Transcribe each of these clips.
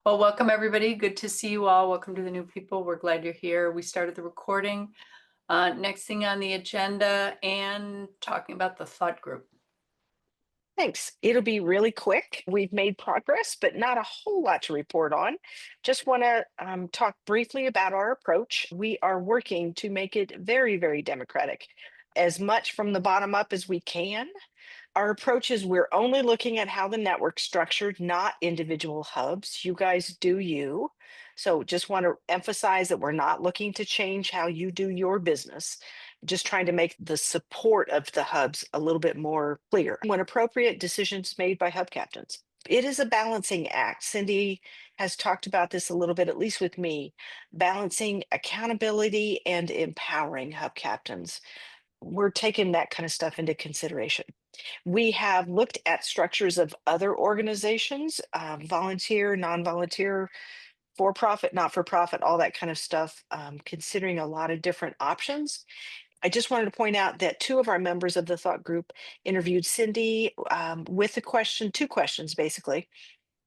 Well, welcome everybody. Good to see you all. Welcome to the new people. We're glad you're here. We started the recording. Next thing on the agenda and talking about the thought group. Thanks. It'll be really quick. We've made progress, but not a whole lot to report on. Just want to talk briefly about our approach. We are working to make it very, very democratic, as much from the bottom up as we can. Our approach is we're only looking at how the network's structured, not individual hubs. You guys do you. So just want to emphasize that we're not looking to change how you do your business, just trying to make the support of the hubs a little bit more clear. When appropriate, decisions made by hub captains. It is a balancing act. Cindy has talked about this a little bit, at least with me, balancing accountability and empowering hub captains. We're taking that kind of stuff into consideration. We have looked at structures of other organizations, volunteer, non-volunteer, for-profit, not-for-profit, all that kind of stuff, considering a lot of different options. I just wanted to point out that two of our members of the thought group interviewed Cindy with two questions, basically.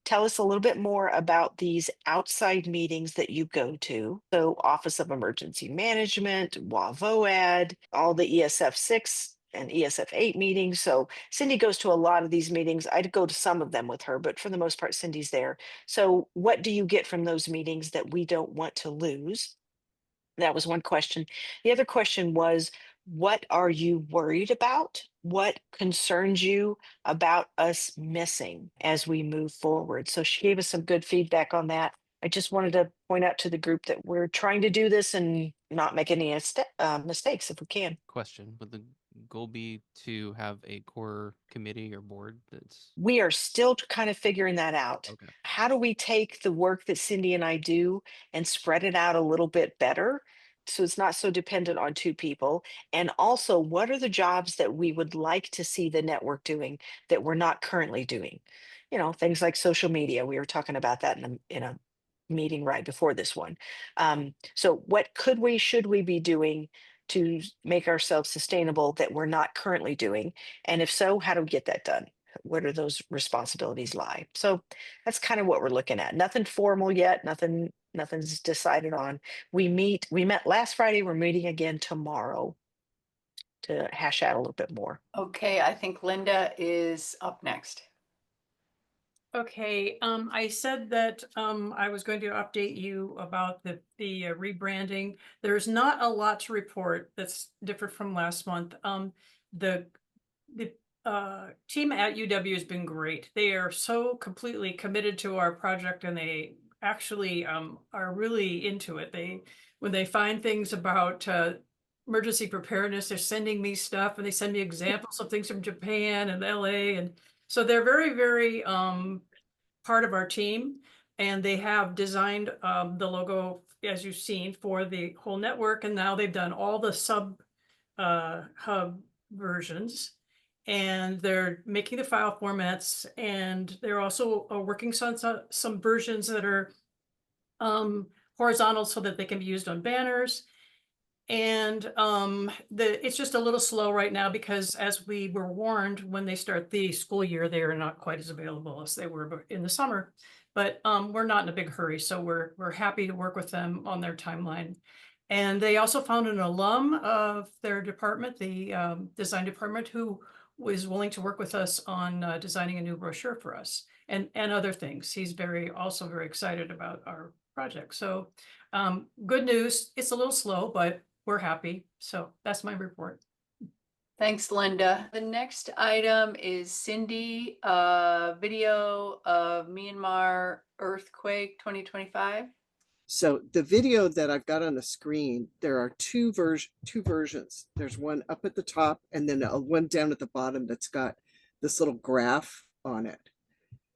Tell us a little bit more about these outside meetings that you go to. So Office of Emergency Management, WAVOAD, all the ESF 6 and ESF 8 meetings. So Cindy goes to a lot of these meetings. I'd go to some of them with her, but for the most part, Cindy's there. So what do you get from those meetings that we don't want to lose? That was one question. The other question was, what are you worried about? What concerns you about us missing as we move forward? So she gave us some good feedback on that. I just wanted to point out to the group that we're trying to do this and not make any mistakes if we can. Question, would the goal be to have a core committee or board that's We are still kind of figuring that out. okay? How do we take the work that Cindy and I do and spread it out a little bit better so it's not so dependent on two people? And also, what are the jobs that we would like to see the network doing that we're not currently doing? You know, things like social media. We were talking about that in a meeting right before this one. So what should we be doing to make ourselves sustainable that we're not currently doing? And if so, how do we get that done? Where do those responsibilities lie? So that's kind of what we're looking at. Nothing formal yet, nothing's decided on. We met last Friday, we're meeting again tomorrow to hash out a little bit more. Okay, I think Linda is up next. Okay, I said that I was going to update you about the rebranding. There's not a lot to report that's different from last month. The team at UW has been great. They are so completely committed to our project, and they actually are really into it. When they find things about emergency preparedness, they're sending me stuff, and they send me examples of things from Japan and LA, and so they're very, very part of our team, and they have designed the logo, as you've seen, for the whole network, and now they've done all the sub hub versions, and they're making the file formats, and they're also working on some versions that are horizontal so that they can be used on banners. And it's just a little slow right now because, as we were warned, when they start the school year, they are not quite as available as they were in the summer. But we're not in a big hurry, so we're happy to work with them on their timeline. And they also found an alum of their department, the design department, who was willing to work with us on designing a new brochure for us and other things. He's also very excited about our project. So good news. It's a little slow, but we're happy. So that's my report. Thanks, Linda. The next item is Cindy, video of Myanmar earthquake 2025. So the video that I've got on the screen, there are two versions. There's one up at the top and then one down at the bottom that's got this little graph on it.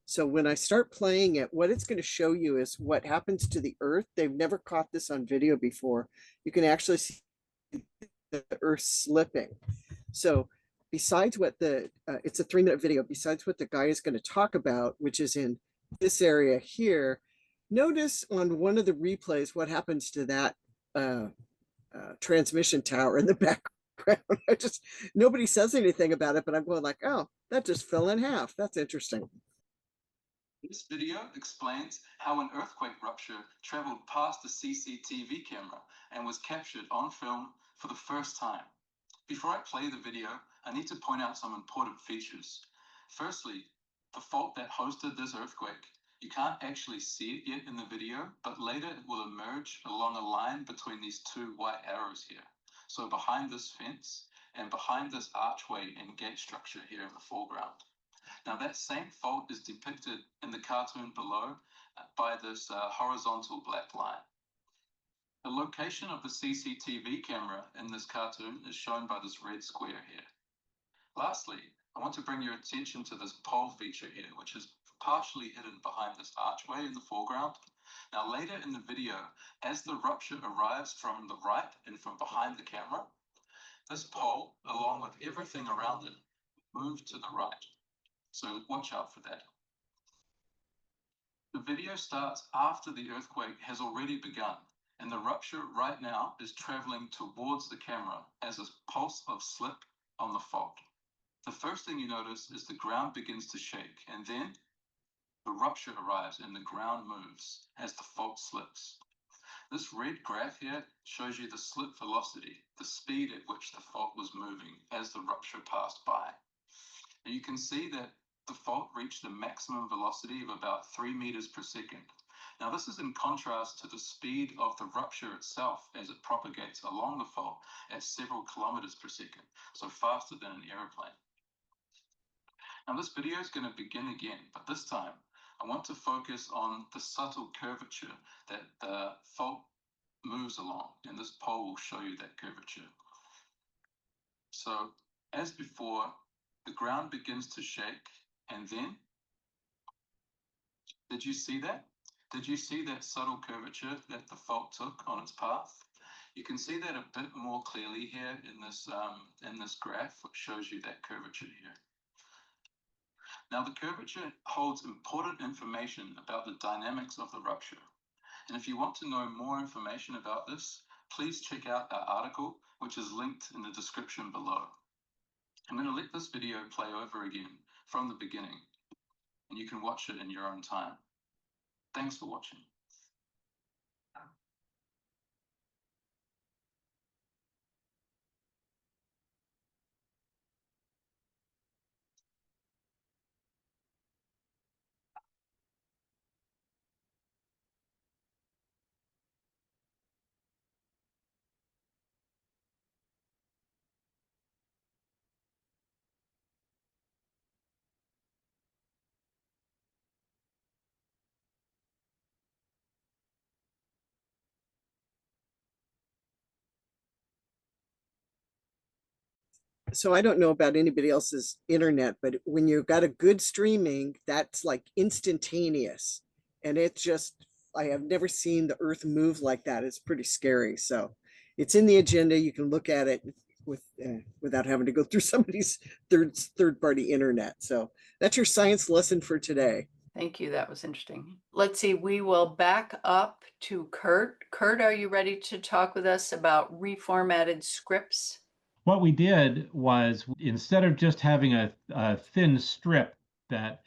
So when I start playing it, what it's going to show you is what happens to the earth. They've never caught this on video before. You can actually see the earth slipping. So besides what it's a 3-minute video, besides what the guy is going to talk about, which is in this area here, notice on one of the replays what happens to that transmission tower in the background. Nobody says anything about it, but I'm going like, oh, that just fell in half. That's interesting. This video explains how an earthquake rupture traveled past the CCTV camera and was captured on film for the first time. Before I play the video, I need to point out some important features. Firstly, the fault that hosted this earthquake. You can't actually see it yet in the video, but later it will emerge along a line between these two white arrows here. So behind this fence and behind this archway and gate structure here in the foreground. Now that same fault is depicted in the cartoon below by this horizontal black line. The location of the CCTV camera in this cartoon is shown by this red square here. Lastly, I want to bring your attention to this pole feature here, which is partially hidden behind this archway in the foreground. Now later in the video, as the rupture arrives from the right and from behind the camera, this pole, along with everything around it, moves to the right. So watch out for that. The video starts after the earthquake has already begun, and the rupture right now is traveling towards the camera as a pulse of slip on the fault. The first thing you notice is the ground begins to shake, and then the rupture arrives and the ground moves as the fault slips. This red graph here shows you the slip velocity, the speed at which the fault was moving as the rupture passed by. And you can see that the fault reached a maximum velocity of about 3 meters per second. Now this is in contrast to the speed of the rupture itself as it propagates along the fault at several kilometers per second, so faster than an airplane. Now this video is going to begin again, but this time I want to focus on the subtle curvature that the fault moves along, and this pole will show you that curvature. So as before, the ground begins to shake, and then, did you see that? Did you see that subtle curvature that the fault took on its path? You can see that a bit more clearly here in this graph, which shows you that curvature here. Now the curvature holds important information about the dynamics of the rupture. And if you want to know more information about this, please check out our article, which is linked in the description below. I'm going to let this video play over again from the beginning, and you can watch it in your own time. Thanks for watching. So I don't know about anybody else's internet, but when you've got a good streaming, that's like instantaneous. And it's just, I have never seen the earth move like that. It's pretty scary. So it's in the agenda. You can look at it with without having to go through somebody's third party internet. So that's your science lesson for today. Thank you. That was interesting. Let's see. We will back up to Kurt. Kurt, are you ready to talk with us about reformatted scripts? What we did was, instead of just having a thin strip that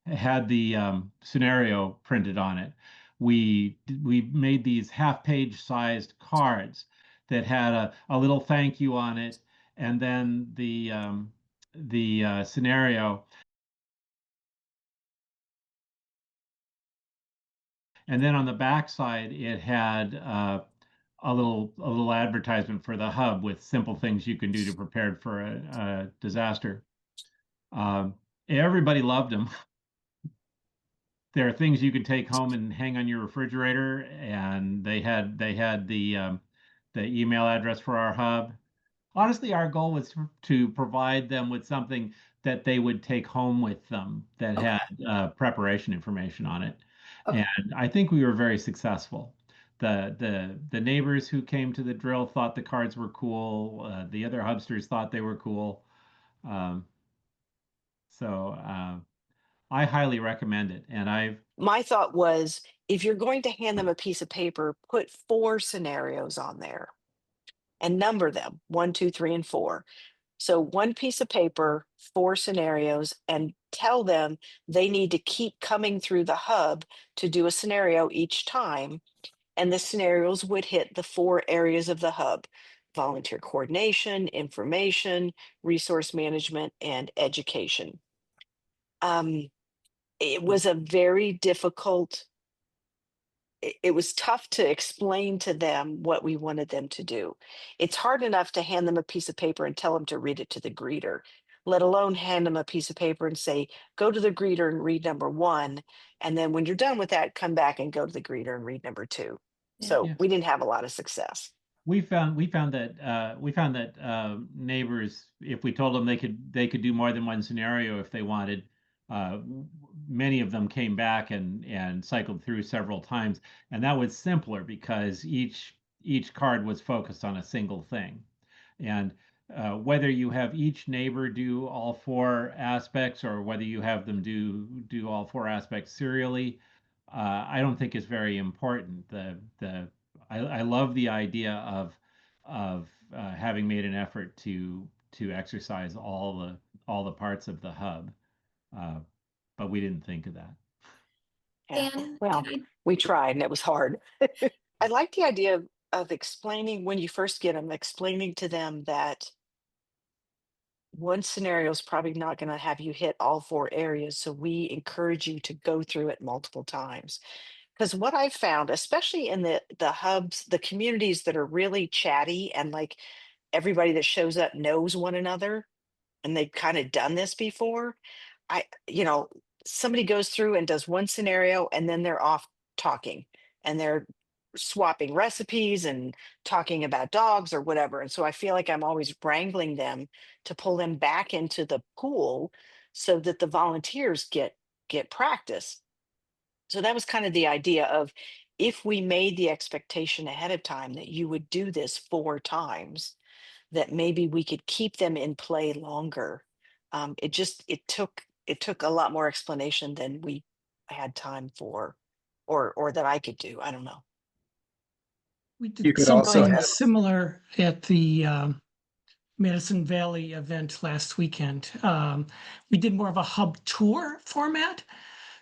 had the scenario printed on it, we made these half-page sized cards that had a little thank you on it, and then the scenario. And then on the back side, it had a little advertisement for the hub with simple things you can do to prepare for a disaster. Everybody loved them. There are things you could take home and hang on your refrigerator, and they had the email address for our hub. Honestly, our goal was to provide them with something that they would take home with them that had preparation information on it. Okay. And I think we were very successful. The neighbors who came to the drill thought the cards were cool. The other hubsters thought they were cool. So I highly recommend it. And My thought was, if you're going to hand them a piece of paper, put 4 scenarios on there and number them 1, 2, 3, and 4. So 1 piece of paper, 4 scenarios, and tell them they need to keep coming through the hub to do a scenario each time. And the scenarios would hit the 4 areas of the hub: volunteer coordination, information, resource management, and education. It was a very difficult, it was tough to explain to them what we wanted them to do. It's hard enough to hand them a piece of paper and tell them to read it to the greeter, let alone hand them a piece of paper and say, go to the greeter and read number 1. And then when you're done with that, come back and go to the greeter and read number 2. So Yeah. we didn't have a lot of success. We found that neighbors, if we told them they could do more than one scenario if they wanted, many of them came back and cycled through several times, and that was simpler because each card was focused on a single thing. And whether you have each neighbor do all 4 aspects or whether you have them do all 4 aspects serially, I don't think is very important. I love the idea of having made an effort to exercise all the parts of the hub, but we didn't think of that. Yeah. And Well, we tried and it was hard. I like the idea of explaining when you first get them, explaining to them that one scenario is probably not going to have you hit all 4 areas. So we encourage you to go through it multiple times. Because what I've found, especially in the hubs, the communities that are really chatty and like everybody that shows up knows one another and they've kind of done this before, you know, somebody goes through and does one scenario and then they're off talking and they're swapping recipes and talking about dogs or whatever. And so I feel like I'm always wrangling them to pull them back into the pool so that the volunteers get practice. So that was kind of the idea of, if we made the expectation ahead of time that you would do this 4 times, that maybe we could keep them in play longer. It took a lot more explanation than we had time for, or that I could do. I don't know. We You did could also something have- similar at the Madison Valley event last weekend. We did more of a hub tour format.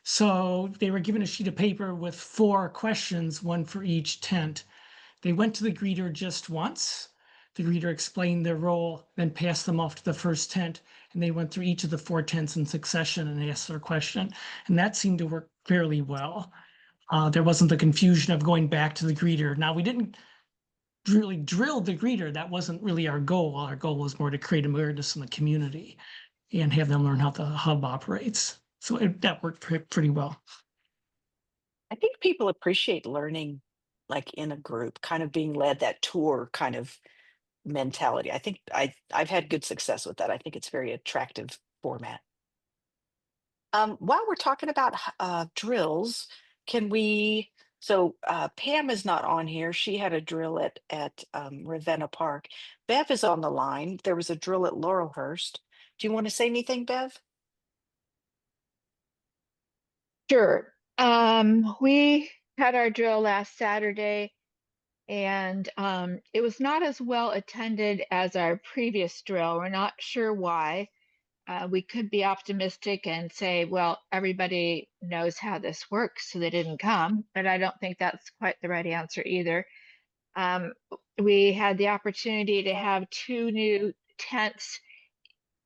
So they were given a sheet of paper with 4 questions, 1 for each tent. They went to the greeter just once. The greeter explained their role, then passed them off to the first tent, and they went through each of the 4 tents in succession and asked their question. And that seemed to work fairly well. There wasn't the confusion of going back to the greeter. Now, we didn't really drill the greeter. That wasn't really our goal. Our goal was more to create awareness in the community and have them learn how the hub operates. So that worked pretty well. I think people appreciate learning like in a group, kind of being led, that tour kind of mentality. I think I've had good success with that. I think it's very attractive format. While we're talking about drills, can we? So Pam is not on here. She had a drill at Ravenna Park. Bev is on the line. There was a drill at Laurelhurst. Do you want to say anything, Bev? Sure. We had our drill last Saturday, and it was not as well attended as our previous drill. We're not sure why. We could be optimistic and say, well, everybody knows how this works, so they didn't come, but I don't think that's quite the right answer either. We had the opportunity to have 2 new tents.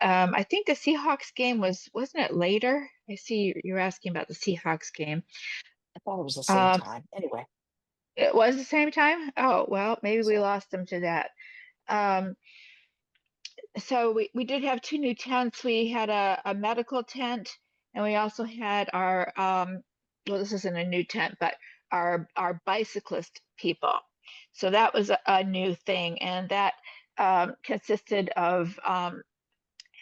I think the Seahawks game wasn't it later? I see you're asking about the Seahawks game. I thought it was the same time. Anyway. It was the same time? Oh, well, maybe we lost them to that. So we did have 2 new tents. We had a medical tent, and we also had our, well, this isn't a new tent, but our bicyclist people. So that was a new thing, and that consisted of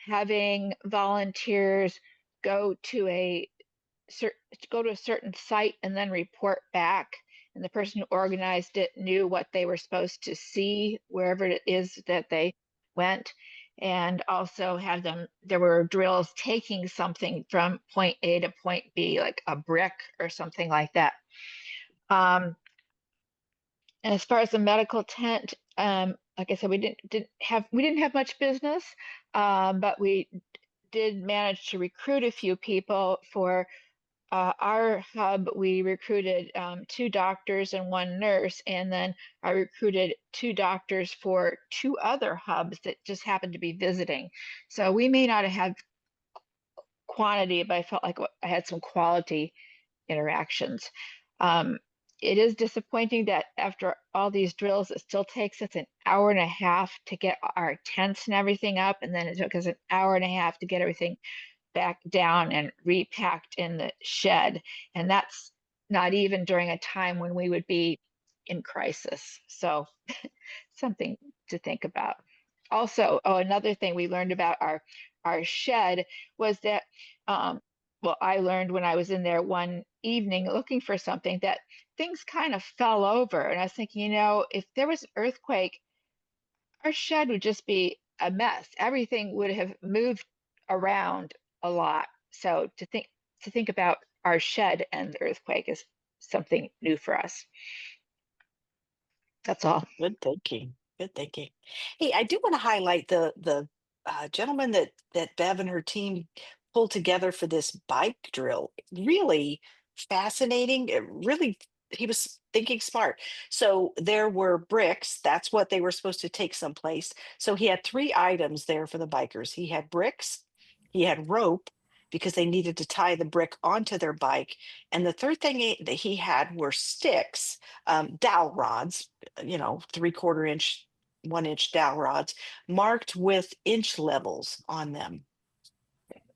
having volunteers go to a certain site and then report back. And the person who organized it knew what they were supposed to see wherever it is that they went. And also had them, there were drills taking something from point A to point B, like a brick or something like that. And as far as the medical tent, like I said, we didn't have much business, but we did manage to recruit a few people for our hub. We recruited 2 doctors and 1 nurse, and then I recruited 2 doctors for 2 other hubs that just happened to be visiting. So we may not have had quantity, but I felt like I had some quality interactions. It is disappointing that after all these drills, it still takes us an hour and a half to get our tents and everything up, and then it took us an hour and a half to get everything back down and repacked in the shed. And that's not even during a time when we would be in crisis. So something to think about. Also, another thing we learned about our shed was that, well, I learned when I was in there one evening looking for something that things kind of fell over. And I was thinking, if there was an earthquake, our shed would just be a mess. Everything would have moved around a lot. So to think about our shed and the earthquake is something new for us. That's all. Good thinking. Good thinking. Hey, I do want to highlight the gentleman that Bev and her team pulled together for this bike drill. Really fascinating. Really, he was thinking smart. So there were bricks. That's what they were supposed to take someplace. So he had 3 items there for the bikers. He had bricks. He had rope because they needed to tie the brick onto their bike. And the third thing that he had were sticks, dowel rods, 3/4 inch, 1 inch dowel rods marked with inch levels on them.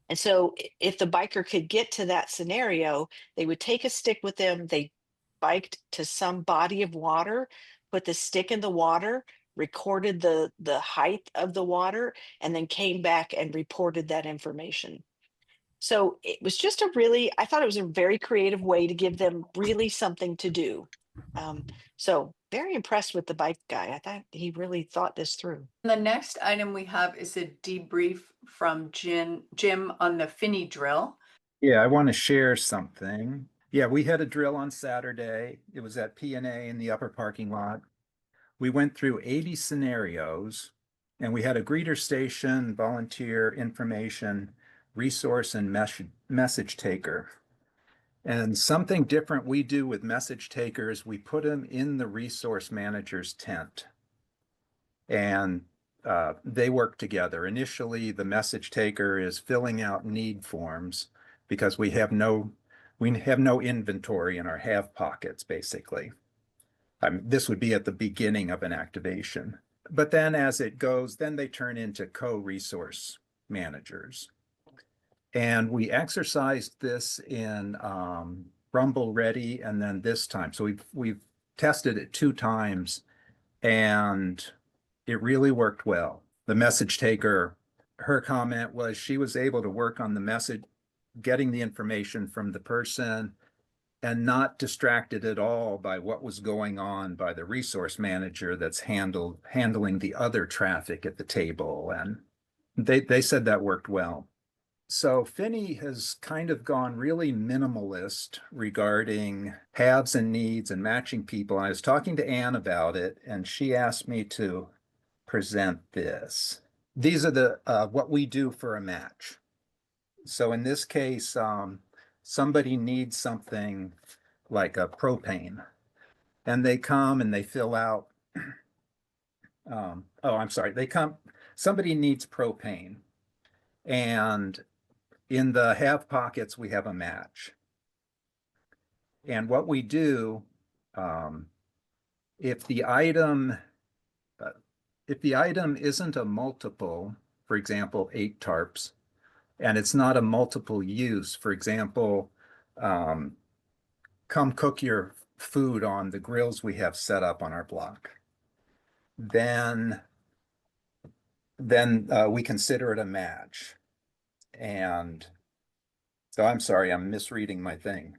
And so if the biker could get to that scenario, they would take a stick with them. They biked to some body of water, put the stick in the water, recorded the height of the water, and then came back and reported that information. So it was just I thought it was a very creative way to give them really something to do. So very impressed with the bike guy. I thought he really thought this through. The next item we have is a debrief from Jim on the Phinney drill. Yeah, I want to share something. Yeah, we had a drill on Saturday. It was at P&A in the upper parking lot. We went through 80 scenarios, and we had a greeter station, volunteer information, resource, and message taker. And something different we do with message takers, we put them in the resource manager's tent. And they work together. Initially, the message taker is filling out need forms because we have no inventory in our have pockets, basically. This would be at the beginning of an activation. But then as it goes, then they turn into co-resource managers. And we exercised this in Rumble Ready and then this time. So we've tested it 2 times and it really worked well. The message taker, her comment was she was able to work on the message, getting the information from the person and not distracted at all by what was going on by the resource manager that's handling the other traffic at the table. And they said that worked well. So Phinney has kind of gone really minimalist regarding haves and needs and matching people. I was talking to Anne about it, and she asked me to present this. These are what we do for a match. So in this case, somebody needs something like a propane, and they come and they fill out. Somebody needs propane, and in the have pockets, we have a match. And what we do, if the item isn't a multiple, for example, 8 tarps, and it's not a multiple use, for example, come cook your food on the grills we have set up on our block, then we consider it a match. And so I'm sorry, I'm misreading my thing.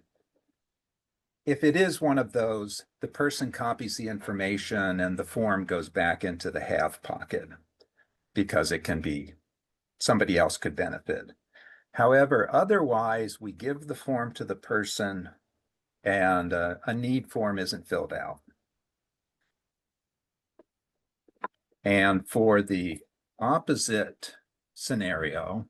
If it is one of those, the person copies the information and the form goes back into the have pocket because it can be somebody else could benefit. However, otherwise, we give the form to the person and a need form isn't filled out. And for the opposite scenario,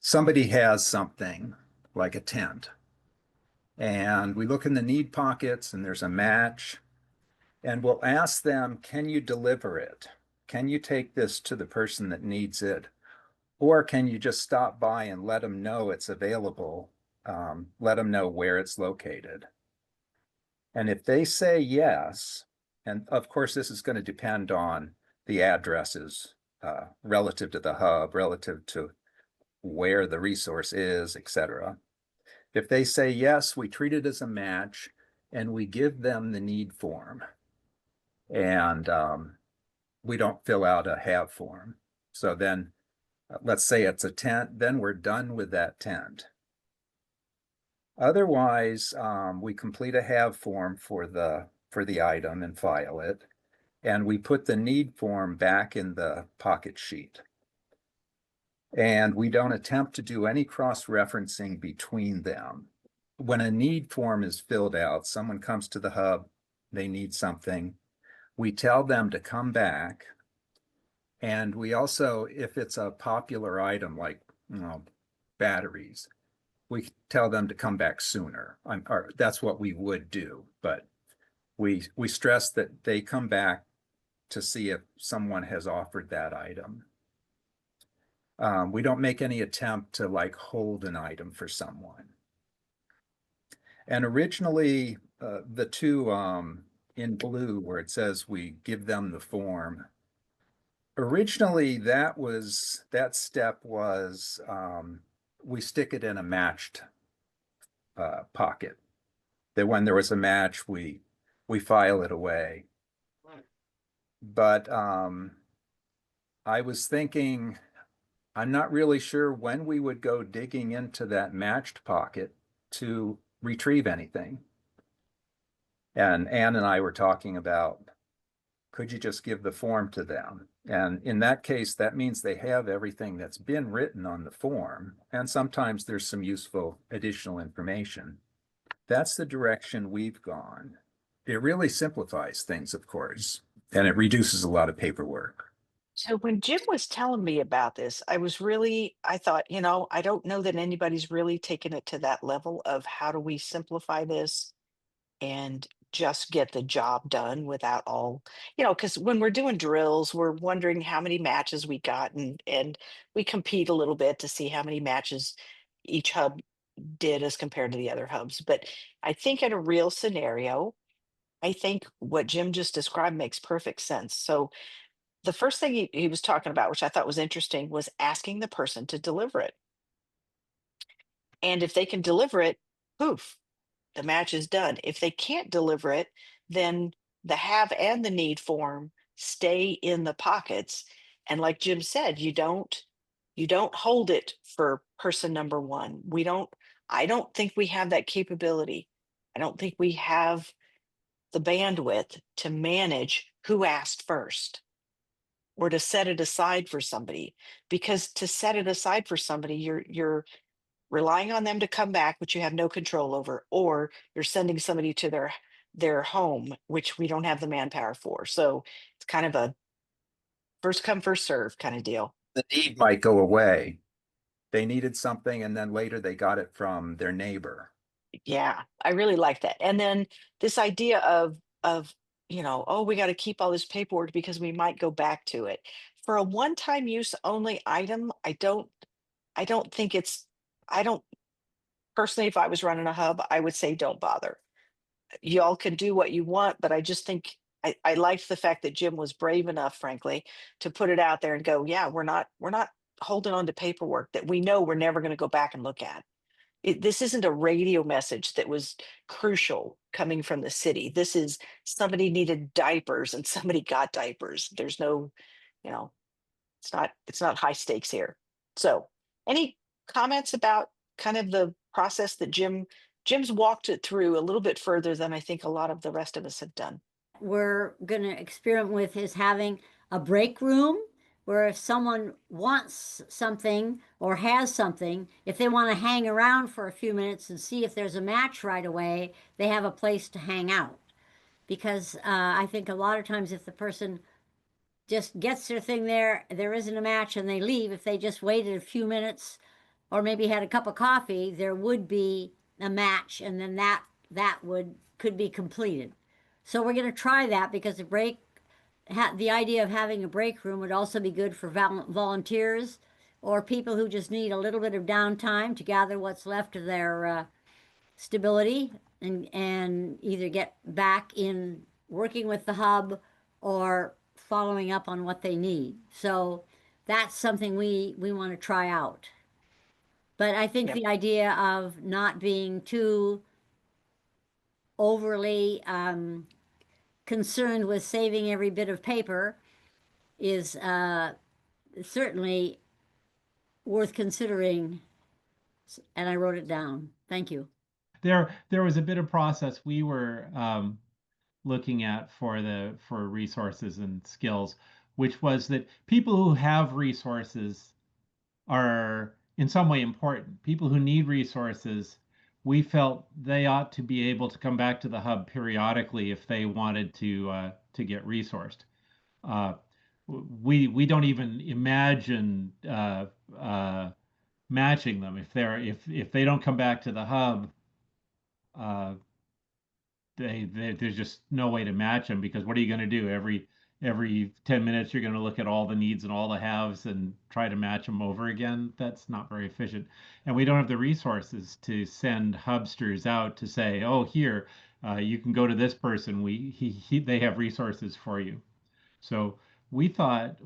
somebody has something like a tent, and we look in the need pockets and there's a match, and we'll ask them, can you deliver it? Can you take this to the person that needs it? Or can you just stop by and let them know it's available? Let them know where it's located. And if they say yes, and of course, this is going to depend on the addresses relative to the hub, relative to where the resource is, etc. If they say yes, we treat it as a match and we give them the need form. And we don't fill out a have form. So then let's say it's a tent, then we're done with that tent. Otherwise, we complete a have form for the item and file it, and we put the need form back in the pocket sheet. And we don't attempt to do any cross-referencing between them. When a need form is filled out, someone comes to the hub, they need something, we tell them to come back. And we also, if it's a popular item like, batteries, we tell them to come back sooner. Or that's what we would do, but we stress that they come back to see if someone has offered that item. We don't make any attempt to like hold an item for someone. And originally, the two in blue where it says we give them the form, originally that step was we stick it in a matched pocket. That when there was a match, we file it away. But I was thinking, I'm not really sure when we would go digging into that matched pocket to retrieve anything. And Ann and I were talking about, could you just give the form to them? And in that case, that means they have everything that's been written on the form. And sometimes there's some useful additional information. That's the direction we've gone. It really simplifies things, of course, and it reduces a lot of paperwork. So when Jim was telling me about this, I thought, I don't know that anybody's really taken it to that level of how do we simplify this and just get the job done without all, because when we're doing drills, we're wondering how many matches we got, and we compete a little bit to see how many matches each hub did as compared to the other hubs. But I think in a real scenario, I think what Jim just described makes perfect sense. So the first thing he was talking about, which I thought was interesting, was asking the person to deliver it. And if they can deliver it, poof, the match is done. If they can't deliver it, then the have and the need form stay in the pockets. And like Jim said, you don't hold it for person number one. I don't think we have that capability. I don't think we have the bandwidth to manage who asked first or to set it aside for somebody, because to set it aside for somebody, you're relying on them to come back, which you have no control over, or you're sending somebody to their home, which we don't have the manpower for. So it's kind of a first come, first serve kind of deal. The need might go away. They needed something, and then later they got it from their neighbor. Yeah, I really like that. And then this idea of oh, we got to keep all this paperwork because we might go back to it. For a one-time use only item, I don't think I don't personally, if I was running a hub, I would say don't bother. Y'all can do what you want, but I just think I liked the fact that Jim was brave enough, frankly, to put it out there and go, yeah, we're not holding on to paperwork that we know we're never going to go back and look at. This isn't a radio message that was crucial coming from the city. This is somebody needed diapers and somebody got diapers. There's no, it's not high stakes here. So any comments about kind of the process that Jim's walked it through a little bit further than I think a lot of the rest of us have done. We're going to experiment with is having a break room where if someone wants something or has something, if they want to hang around for a few minutes and see if there's a match right away, they have a place to hang out. because I think a lot of times if the person just gets their thing there, there isn't a match and they leave, if they just waited a few minutes or maybe had a cup of coffee, there would be a match, and then that could be completed. So we're going to try that because the idea of having a break room would also be good for volunteers or people who just need a little bit of downtime to gather what's left of their stability and either get back in working with the hub or following up on what they need. So that's something we want to try out. But I think Yep. the idea of not being too overly concerned with saving every bit of paper is certainly worth considering. And I wrote it down. Thank you. There was a bit of process we were looking at for resources and skills, which was that people who have resources are in some way important. People who need resources, we felt they ought to be able to come back to the hub periodically if they wanted to get resourced. We don't even imagine matching them if they don't come back to the hub. There's just no way to match them, because what are you going to do? Every 10 minutes you're going to look at all the needs and all the haves and try to match them over again. That's not very efficient. And we don't have the resources to send hubsters out to say, oh, here, you can go to this person. They have resources for you. So we thought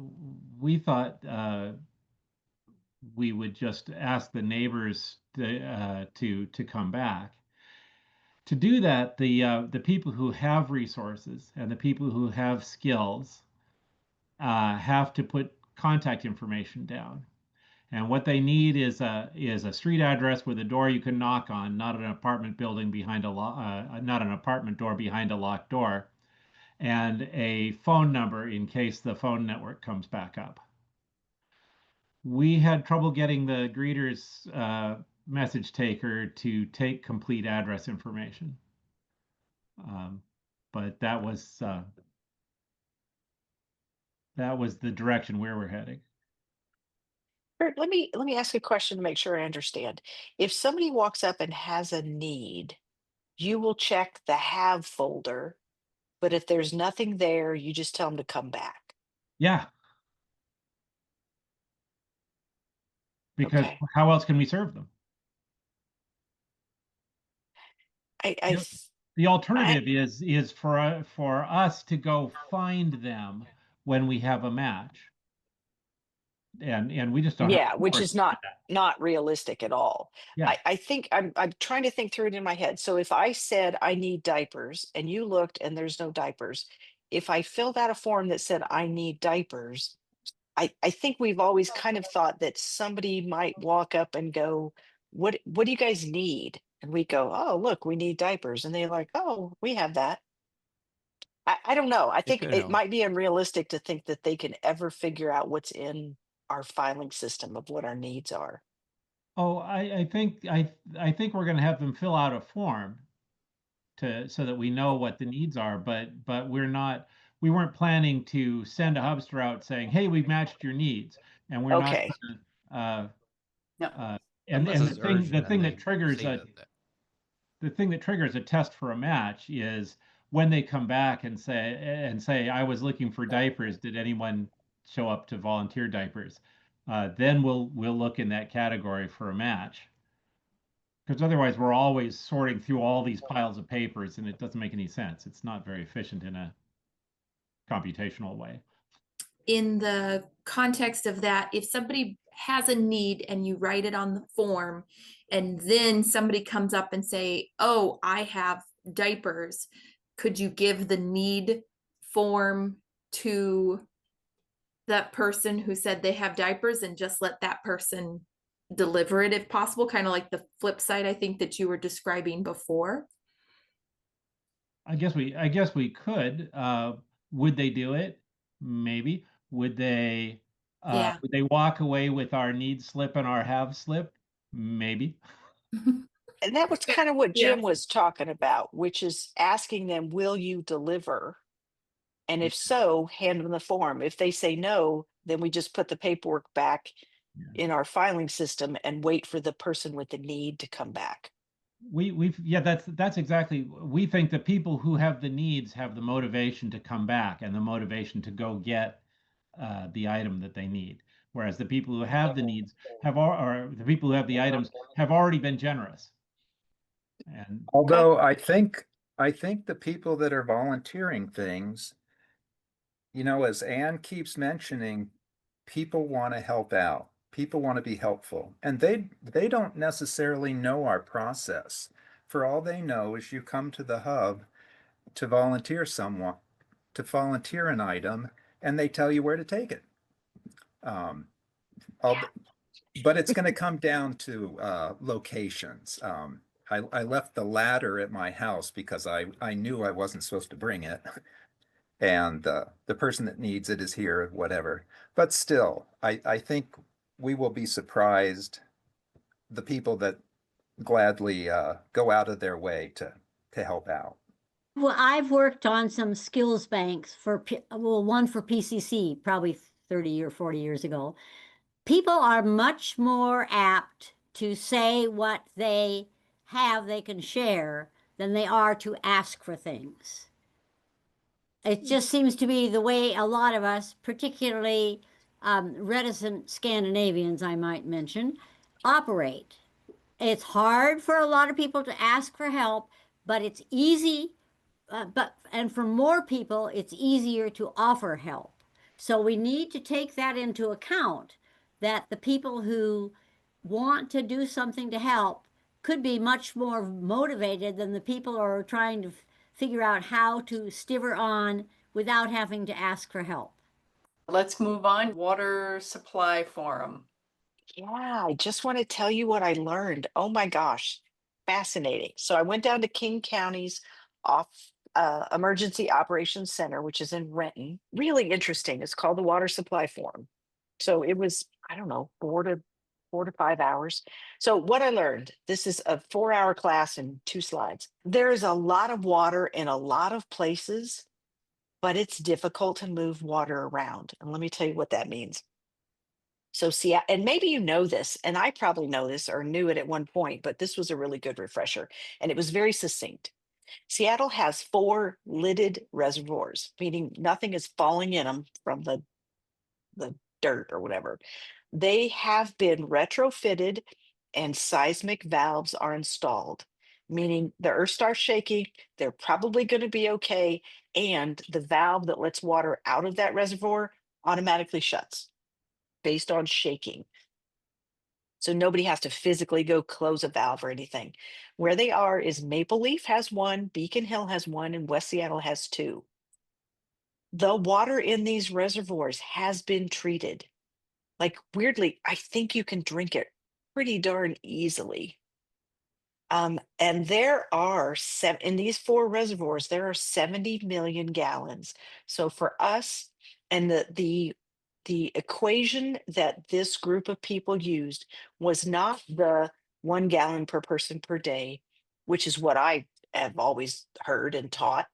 we would just ask the neighbors to come back. To do that, the people who have resources and the people who have skills have to put contact information down. And what they need is a street address with a door you can knock on, not an apartment building behind not an apartment door behind a locked door, and a phone number in case the phone network comes back up. We had trouble getting the greeter's message taker to take complete address information. But that was the direction where we're heading. Kurt, let me ask a question to make sure I understand. If somebody walks up and has a need, you will check the have folder, but if there's nothing there, you just tell them to come back. Yeah. Because Okay. how else can we serve them? The alternative is for us to go find them when we have a match, and we just don't have Yeah, which resources is for not realistic at all. Yeah. I think I'm trying to think through it in my head. So if I said I need diapers and you looked and there's no diapers, if I filled out a form that said I need diapers, I think we've always kind of thought that somebody might walk up and go, what do you guys need? And we go, oh, look, we need diapers. And they're like, oh, we have that. I don't know. I It think could it help. might be unrealistic to think that they can ever figure out what's in our filing system of what our needs are. Oh, I think we're going to have them fill out a form so that we know what the needs are, but we weren't planning to send a hubster out saying, hey, we've matched your needs, and we're not Okay. gonna, No. and Unless the it's thing urgent and that they triggers say that. the thing that triggers a test for a match is when they come back and say I was looking for diapers. Did anyone show up to volunteer diapers? Then we'll look in that category for a match. Because otherwise we're always sorting through all these piles of papers and it doesn't make any sense. It's not very efficient in a computational way. In the context of that, if somebody has a need and you write it on the form and then somebody comes up and say, oh, I have diapers, could you give the need form to that person who said they have diapers and just let that person deliver it if possible? Kind of like the flip side, I think, that you were describing before. I guess we could. Would they do it? Maybe. Would they Yeah. would they walk away with our need slip and our have slip? Maybe. And that was kind of what Yeah. Jim was talking about, which is asking them, will you deliver? And if so, hand them the form. If they say no, then we just put the paperwork back in our filing system and wait for the person with the need to come back. Yeah, that's exactly. We think the people who have the needs have the motivation to come back and the motivation to go get the item that they need. Whereas the people who have the needs or the people who have the items have already been generous. And Although I think the people that are volunteering things, as Anne keeps mentioning, people want to help out. People want to be helpful. And they don't necessarily know our process. For all they know is you come to the hub to volunteer an item, and they tell you where to take it. But it's going to come down to locations. I left the ladder at my house because I knew I wasn't supposed to bring it. And the person that needs it is here, whatever. But still, I think we will be surprised, the people that gladly go out of their way to help out. Well, I've worked on some skills banks one for PCC, probably 30 or 40 years ago. People are much more apt to say what they have they can share than they are to ask for things. It just seems to be the way a lot of us, particularly reticent Scandinavians, I might mention, operate. It's hard for a lot of people to ask for help, but it's easy. And for more people, it's easier to offer help. So we need to take that into account, that the people who want to do something to help could be much more motivated than the people who are trying to figure out how to stiver on without having to ask for help. Let's move on. Water supply forum. Yeah, I just want to tell you what I learned. Oh my gosh, fascinating. So I went down to King County's off Emergency Operations Center, which is in Renton. Really interesting. It's called the Water Supply Forum. So it was, I don't know, 4 to 5 hours. So what I learned, this is a 4-hour class and 2 slides. There is a lot of water in a lot of places, but it's difficult to move water around. And let me tell you what that means. So Seattle, and maybe you know this, and I probably know this or knew it at one point, but this was a really good refresher, and it was very succinct. Seattle has 4 lidded reservoirs, meaning nothing is falling in them from the dirt or whatever. They have been retrofitted and seismic valves are installed, meaning the earth starts shaking, they're probably going to be okay, and the valve that lets water out of that reservoir automatically shuts based on shaking. So nobody has to physically go close a valve or anything. Where they are is Maple Leaf has 1, Beacon Hill has 1, and West Seattle has 2. The water in these reservoirs has been treated. Like, weirdly, I think you can drink it pretty darn easily. And there are in these 4 reservoirs, there are 70 million gallons. So for us, and the equation that this group of people used was not the 1 gallon per person per day, which is what I have always heard and taught.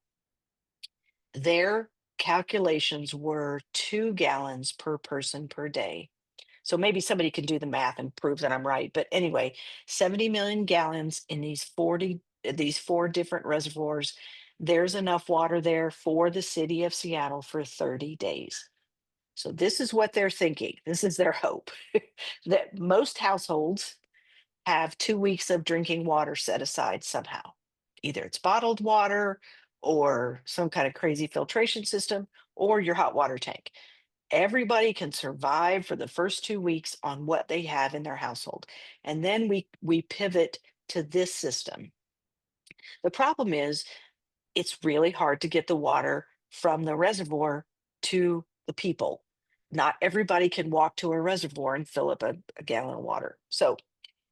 Their calculations were 2 gallons per person per day. So maybe somebody can do the math and prove that I'm right. But anyway, 70 million gallons in these 4 different reservoirs. There's enough water there for the city of Seattle for 30 days. So this is what they're thinking. This is their hope that most households have 2 weeks of drinking water set aside somehow. Either it's bottled water or some kind of crazy filtration system or your hot water tank. Everybody can survive for the first 2 weeks on what they have in their household. And then we pivot to this system. The problem is it's really hard to get the water from the reservoir to the people. Not everybody can walk to a reservoir and fill up a gallon of water. So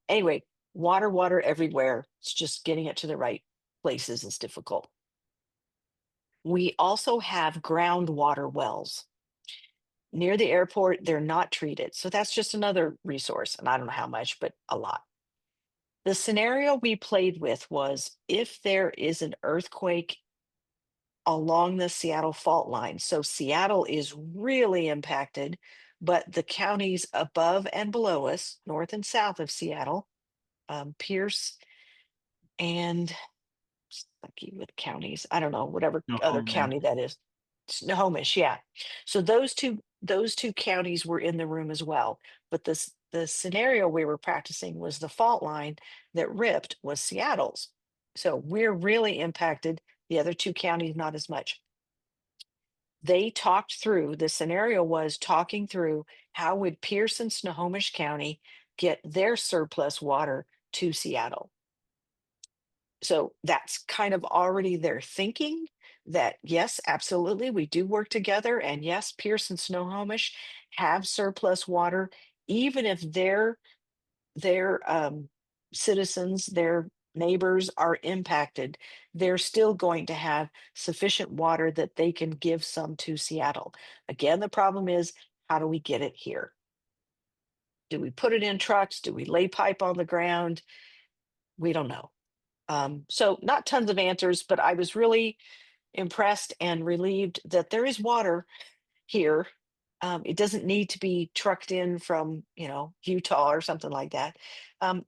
anyway, water everywhere. It's just getting it to the right places is difficult. We also have groundwater wells. Near the airport, they're not treated. So that's just another resource. And I don't know how much, but a lot. The scenario we played with was if there is an earthquake along the Seattle fault line. So Seattle is really impacted, but the counties above and below us, north and south of Seattle, Pierce and lucky with counties, I don't know, whatever other Snohomish. county that is. Snohomish, yeah. So those two counties were in the room as well. But the scenario we were practicing was the fault line that ripped was Seattle's. So we're really impacted. The other two counties not as much. They talked through, the scenario was talking through how would Pierce and Snohomish County get their surplus water to Seattle. So that's kind of already their thinking that yes, absolutely, we do work together. And yes, Pierce and Snohomish have surplus water, even if their citizens, their neighbors are impacted, they're still going to have sufficient water that they can give some to Seattle. Again, the problem is, how do we get it here? Do we put it in trucks? Do we lay pipe on the ground? We don't know. So not tons of answers, but I was really impressed and relieved that there is water here. It doesn't need to be trucked in from, Utah or something like that.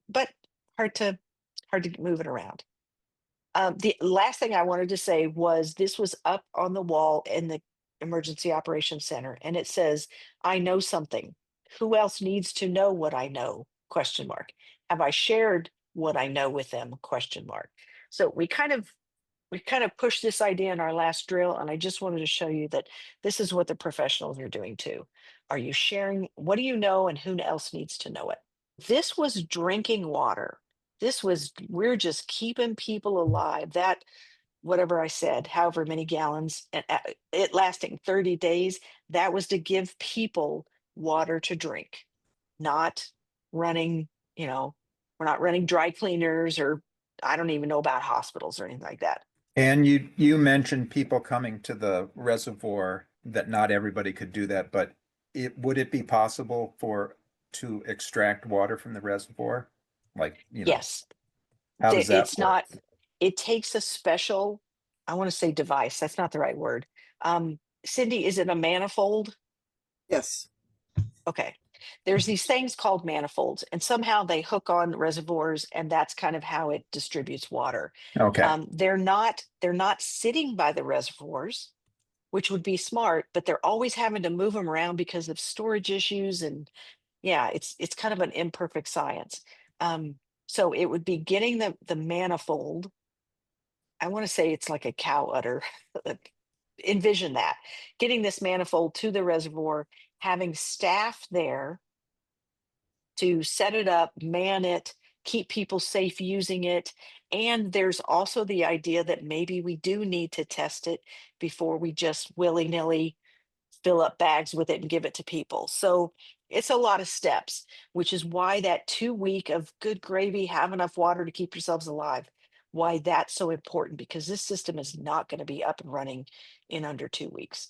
But hard to move it around. The last thing I wanted to say was this was up on the wall in the emergency operations center, and it says, "I know something. Who else needs to know what I know?" Question mark. Have I shared what I know with them? Question mark. So we kind of pushed this idea in our last drill, and I just wanted to show you that this is what the professionals are doing too. Are you sharing? What do you know, and who else needs to know it? This was drinking water. We're just keeping people alive. That, whatever I said, however many gallons, and it lasting 30 days, that was to give people water to drink, not running, we're not running dry cleaners, or I don't even know about hospitals or anything like that. And you mentioned people coming to the reservoir, that not everybody could do that, but would it be possible to extract water from the reservoir? Like, Yes, how does that it's work? not, it takes a special, I want to say device, that's not the right word. Cindy, is it a manifold? Yes. Okay. There's these things called manifolds, and somehow they hook on reservoirs, and that's kind of how it distributes water. Okay. They're not sitting by the reservoirs, which would be smart, but they're always having to move them around because of storage issues. And yeah, it's kind of an imperfect science. So it would be getting the manifold. I want to say it's like a cow udder. Envision that, getting this manifold to the reservoir, having staff there to set it up, man it, keep people safe using it. And there's also the idea that maybe we do need to test it before we just willy-nilly fill up bags with it and give it to people. So it's a lot of steps, which is why that 2 week of good gravy, have enough water to keep yourselves alive, why that's so important, because this system is not going to be up and running in under 2 weeks.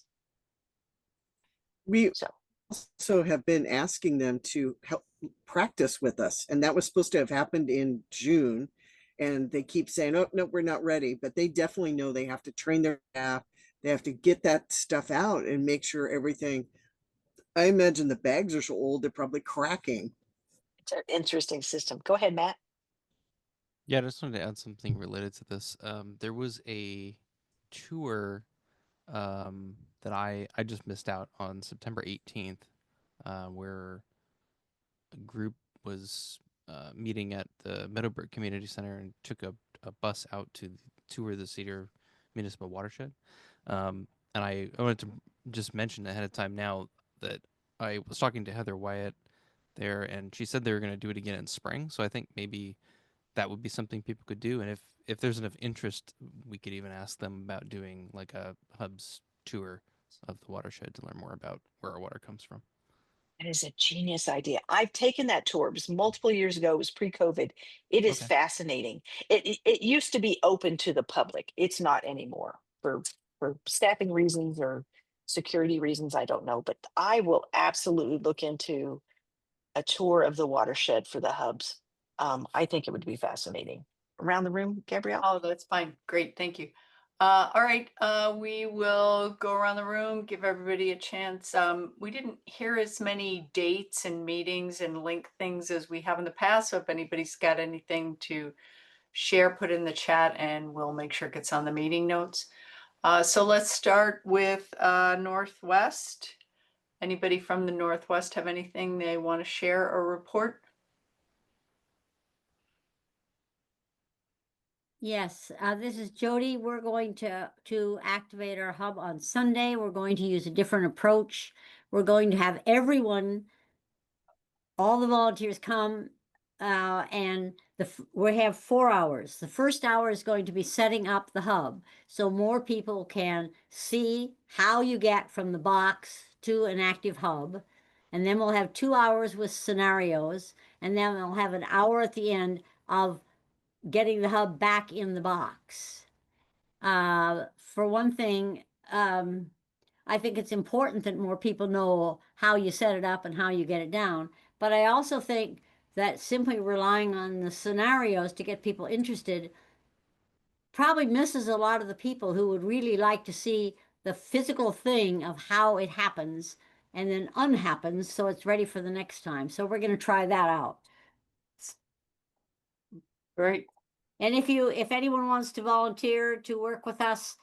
We So also have been asking them to help practice with us, and that was supposed to have happened in June. And they keep saying, "Oh no, we're not ready." But they definitely know they have to train their staff. They have to get that stuff out and make sure everything. I imagine the bags are so old they're probably cracking. it's an interesting system. Go ahead, Matt. Yeah, I just wanted to add something related to this. There was a tour that I just missed out on September 18th, where a group was meeting at the Meadowbrook Community Center and took a bus out to tour the Cedar Municipal Watershed. And I wanted to just mention ahead of time now that I was talking to Heather Wyatt there, and she said they were going to do it again in spring. So I think maybe that would be something people could do. And if there's enough interest, we could even ask them about doing like a hubs tour of the watershed to learn more about where our water comes from. It is a genius idea. I've taken that tour. It was multiple years ago. It was pre-COVID. It is Okay. fascinating. It used to be open to the public. It's not anymore for staffing reasons or security reasons. I don't know, but I will absolutely look into a tour of the watershed for the hubs. I think it would be fascinating. Around the room, Gabrielle? Oh, that's fine. Great, thank you. All right, we will go around the room, give everybody a chance. We didn't hear as many dates and meetings and link things as we have in the past. So if anybody's got anything to share, put in the chat and we'll make sure it gets on the meeting notes. So let's start with Northwest. Anybody from the Northwest have anything they want to share or report? Yes, this is Jody. We're going to activate our hub on Sunday. We're going to use a different approach. We're going to have everyone, all the volunteers come, and we have 4 hours. The first hour is going to be setting up the hub, so more people can see how you get from the box to an active hub. And then we'll have 2 hours with scenarios, and then we'll have an hour at the end of getting the hub back in the box. For one thing, I think it's important that more people know how you set it up and how you get it down. But I also think that simply relying on the scenarios to get people interested probably misses a lot of the people who would really like to see the physical thing of how it happens and then unhappens so it's ready for the next time. So we're going to try that out. Great. And if anyone wants to volunteer to work with us,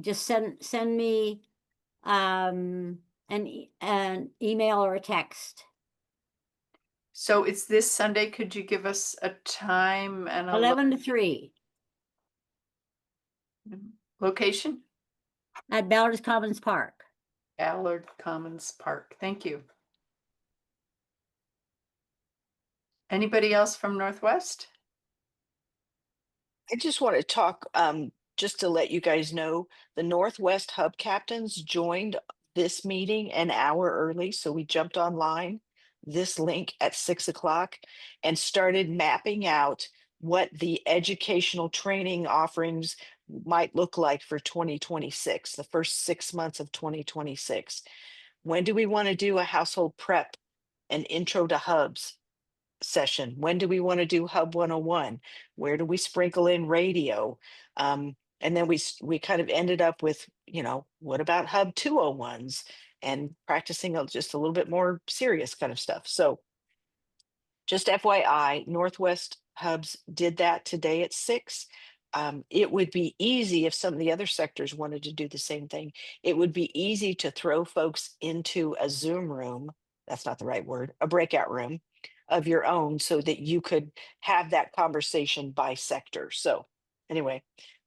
just send me an email or a text. So it's this Sunday. Could you give us a time and a 11 to 3 location? at Ballard Commons Park. Ballard Commons Park. Thank you. Anybody else from Northwest? I just want to talk, just to let you guys know, the Northwest Hub captains joined this meeting an hour early. So we jumped online, this link at 6 o'clock, and started mapping out what the educational training offerings might look like for 2026, the first 6 months of 2026. When do we want to do a household prep and intro to hubs session? When do we want to do Hub 101? Where do we sprinkle in radio? And then we kind of ended up with, what about Hub 201s and practicing just a little bit more serious kind of stuff. So just FYI, Northwest Hubs did that today at 6. It would be easy if some of the other sectors wanted to do the same thing. It would be easy to throw folks into a Zoom room. That's not the right word, a breakout room of your own so that you could have that conversation by sector. So anyway,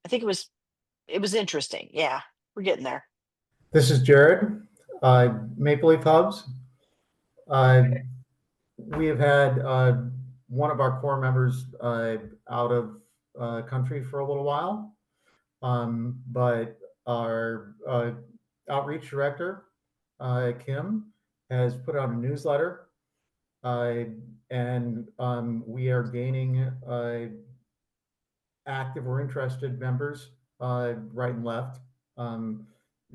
I think it was interesting. Yeah, we're getting there. This is Jared, Maple Leaf Hubs. We have had one of our core members out of country for a little while, but our outreach director, Kim, has put out a newsletter, and we are gaining active or interested members right and left.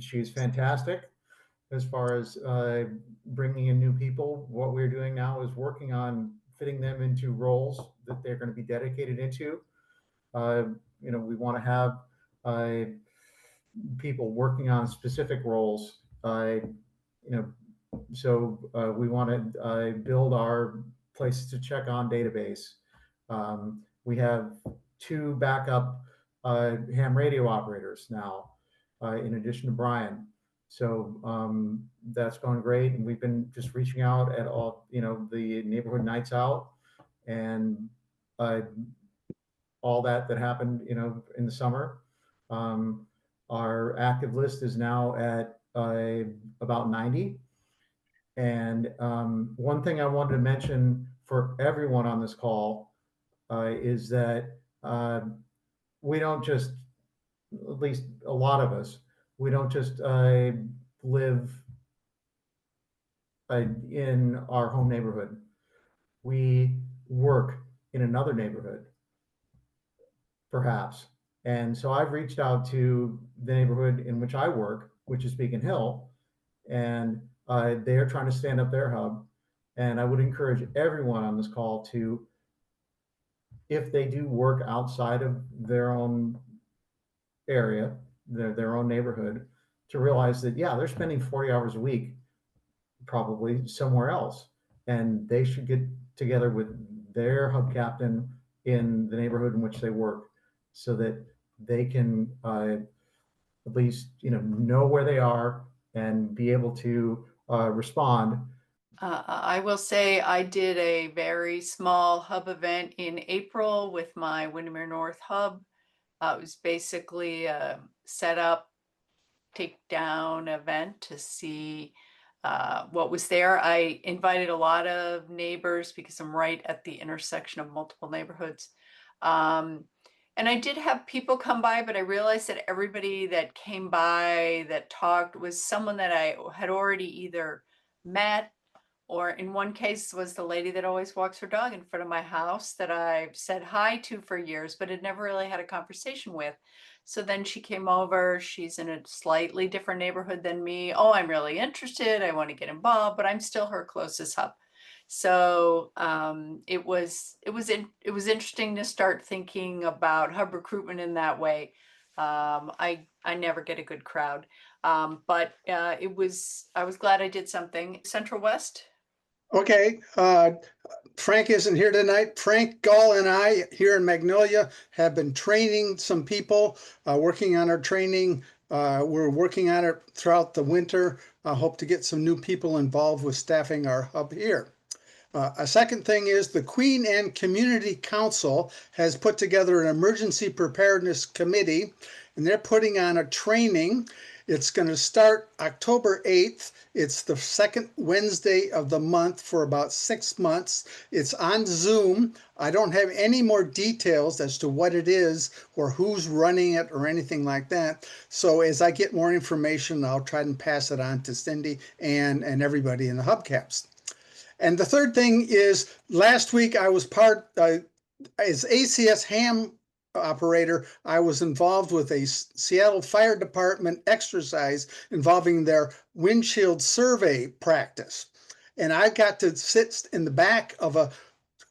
She's fantastic as far as bringing in new people. What we're doing now is working on fitting them into roles that they're going to be dedicated into. We want to have people working on specific roles. So we want to build our places to check on database. We have 2 backup ham radio operators now, in addition to Brian. So that's going great. And we've been just reaching out at all, the neighborhood nights out and all that happened, in the summer. Our active list is now at about 90. And one thing I wanted to mention for everyone on this call is that we don't just, at least a lot of us, we don't just live in our home neighborhood. We work in another neighborhood, perhaps. And so I've reached out to the neighborhood in which I work, which is Beacon Hill, and they are trying to stand up their hub. And I would encourage everyone on this call to if they do work outside of their own area, their own neighborhood, to realize that, yeah, they're spending 40 hours a week probably somewhere else, and they should get together with their hub captain in the neighborhood in which they work, so that they can at least know where they are and be able to respond. I will say I did a very small hub event in April with my Windermere North hub. It was basically a set up, take down event to see what was there. I invited a lot of neighbors because I'm right at the intersection of multiple neighborhoods. And I did have people come by, but I realized that everybody that came by that talked was someone that I had already either met, or in one case was the lady that always walks her dog in front of my house that I've said hi to for years, but had never really had a conversation with. So then she came over. She's in a slightly different neighborhood than me. Oh, I'm really interested. I want to get involved, but I'm still her closest hub. So it was interesting to start thinking about hub recruitment in that way. I never get a good crowd, but I was glad I did something. Central West. Okay, Frank isn't here tonight. Frank Gall and I here in Magnolia have been training some people, working on our training. We're working on it throughout the winter. I hope to get some new people involved with staffing our hub here. A second thing is the Queen Anne Community Council has put together an emergency preparedness committee, and they're putting on a training. It's going to start October 8th. It's the second Wednesday of the month for about 6 months. It's on Zoom. I don't have any more details as to what it is or who's running it or anything like that. So as I get more information, I'll try and pass it on to Cindy and everybody in the hubcaps. And the third thing is, last week I was as ACS ham operator, I was involved with a Seattle Fire Department exercise involving their windshield survey practice. And I got to sit in the back of a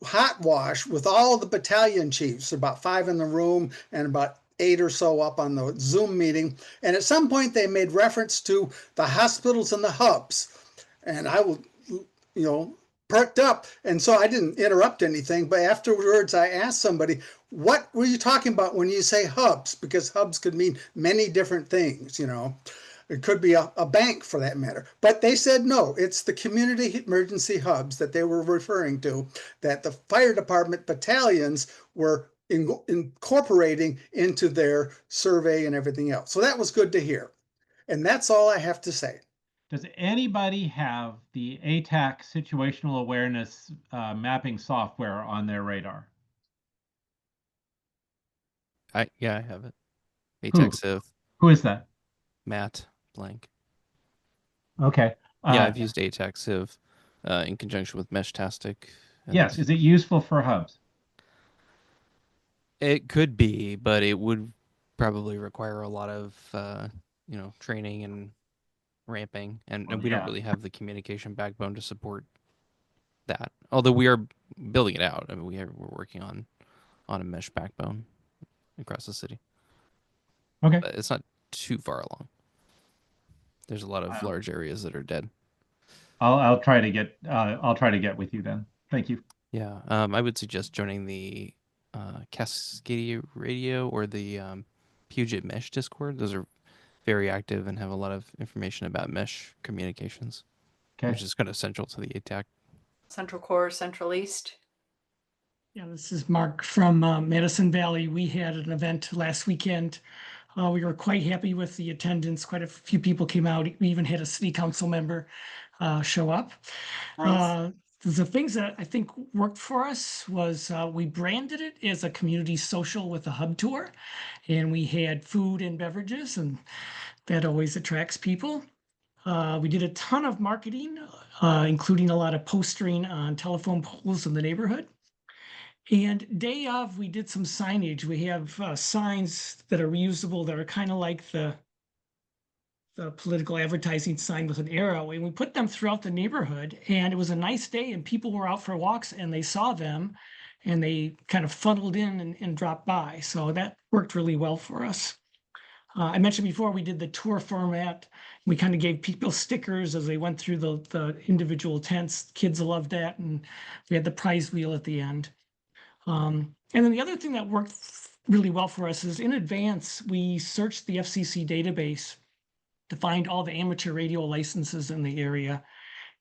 hot wash with all the battalion chiefs, about 5 in the room and about 8 or so up on the Zoom meeting. And at some point they made reference to the hospitals and the hubs. And I will, perked up. And so I didn't interrupt anything, but afterwards I asked somebody, what were you talking about when you say hubs? Because hubs could mean many different things, It could be a bank for that matter. But they said, no, it's the community emergency hubs that they were referring to, that the fire department battalions were incorporating into their survey and everything else. So that was good to hear. And that's all I have to say. Does anybody have the ATAC situational awareness mapping software on their radar? I have it. ATAC Civ. Who is that? Matt blank. Okay. Yeah, I've used ATAC Civ in conjunction with Meshtastic. Yes. Is it useful for hubs? It could be, but it would probably require a lot of training and ramping, and we don't really have the communication backbone to support that. Although we are building it out. I mean, we're working on a mesh backbone across the city. Okay. But it's not too far along. There's a lot of large areas that are dead. I'll try to get with you then. Thank you. Yeah, I would suggest joining the Cascadia Radio or the Puget Mesh Discord. Those are very active and have a lot of information about mesh communications, which is kind of central to the ATAC. Central Core, Central East. Yeah, this is Mark from Madison Valley. We had an event last weekend. We were quite happy with the attendance. Quite a few people came out. We even had a city council member show up. Nice. The things that I think worked for us was we branded it as a community social with a hub tour, and we had food and beverages, and that always attracts people. We did a ton of marketing, including a lot of postering on telephone poles in the neighborhood. And day of, we did some signage. We have signs that are reusable that are kind of like the the political advertising sign with an arrow, and we put them throughout the neighborhood. And it was a nice day, and people were out for walks, and they saw them, and they kind of funneled in and dropped by. So that worked really well for us. I mentioned before we did the tour format. We kind of gave people stickers as they went through the individual tents. Kids loved that, and we had the prize wheel at the end. And then the other thing that worked really well for us is in advance, we searched the FCC database to find all the amateur radio licenses in the area.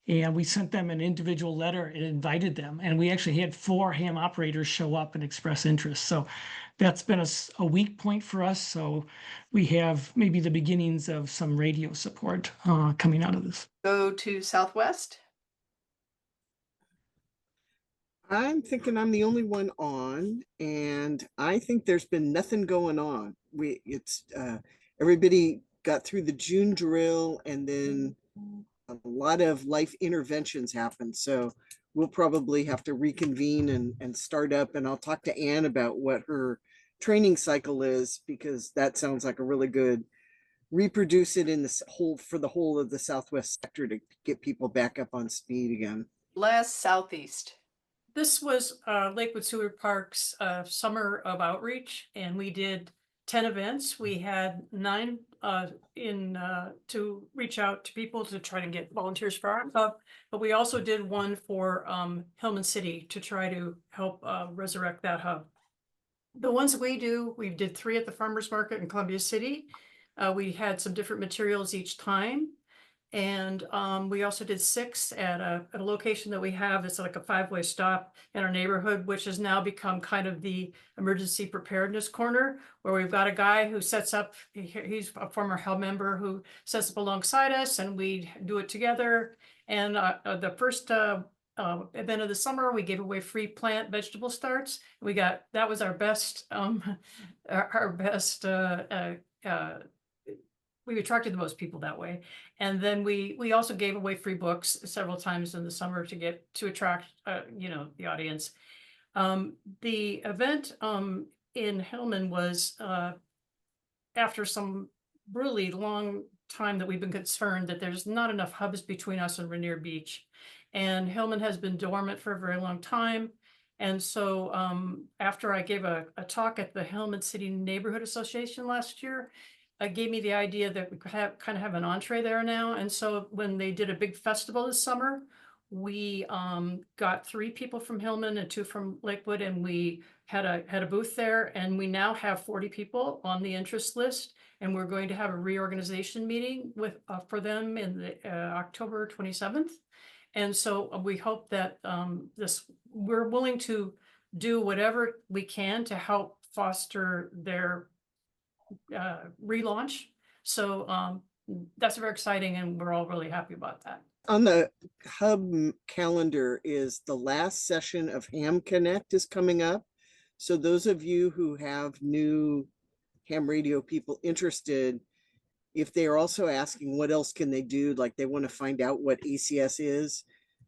And we sent them an individual letter and invited them. And we actually had 4 ham operators show up and express interest. So that's been a weak point for us. So we have maybe the beginnings of some radio support coming out of this. Go to Southwest. I'm thinking I'm the only one on, and I think there's been nothing going on. Everybody got through the June drill, and then a lot of life interventions happened. So we'll probably have to reconvene and start up. And I'll talk to Anne about what her training cycle is, because that sounds like a really good reproduce it in the whole for the whole of the Southwest sector to get people back up on speed again. Last Southeast. This was Lakewood Sewer Park's summer of outreach, and we did 10 events. We had 9 to reach out to people to try to get volunteers for our club, but we also did one for Hillman City to try to help resurrect that hub. The ones that we did 3 at the farmers market in Columbia City. We had some different materials each time. And we also did 6 at a location that we have. It's like a 5-way stop in our neighborhood, which has now become kind of the emergency preparedness corner, where we've got a guy who sets up, he's a former Hub member who sets up alongside us, and we do it together. And the first event of the summer, we gave away free plant vegetable starts. That was our best, we attracted the most people that way. And then we also gave away free books several times in the summer to attract the audience. The event in Hillman was after some really long time that we've been concerned that there's not enough hubs between us and Rainier Beach. And Hillman has been dormant for a very long time. And so after I gave a talk at the Hillman City Neighborhood Association last year, gave me the idea that we could kind of have an entree there now. And so when they did a big festival this summer, we got 3 people from Hillman and 2 from Lakewood, and we had a booth there. And we now have 40 people on the interest list, and we're going to have a reorganization meeting for them in the October 27th. And so we hope that we're willing to do whatever we can to help foster their relaunch. So that's very exciting, and we're all really happy about that. On the hub calendar is the last session of Ham Connect is coming up. So those of you who have new ham radio people interested, if they're also asking what else can they do, like they want to find out what ACS is,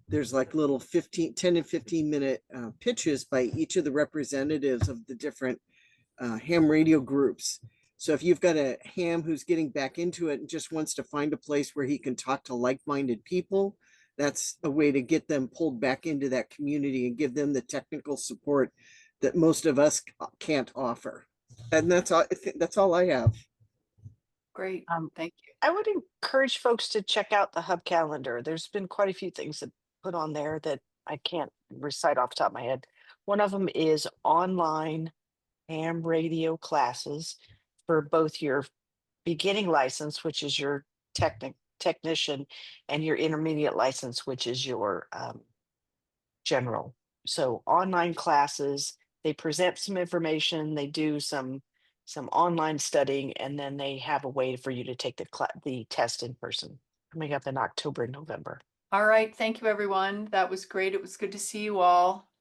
there's like little 10 and 15 minute pitches by each of the representatives of the different ham radio groups. So if you've got a ham who's getting back into it and just wants to find a place where he can talk to like-minded people, that's a way to get them pulled back into that community and give them the technical support that most of us can't offer. And that's all. That's all I have. Great, thank you. I would encourage folks to check out the hub calendar. There's been quite a few things that put on there that I can't recite off the top of my head. One of them is online ham radio classes for both your beginning license, which is your technician, and your intermediate license, which is your general. So online classes, they present some information, they do some online studying, and then they have a way for you to take the test in person, coming up in October and November. All right, thank you, everyone. That was great. It was good to see you all.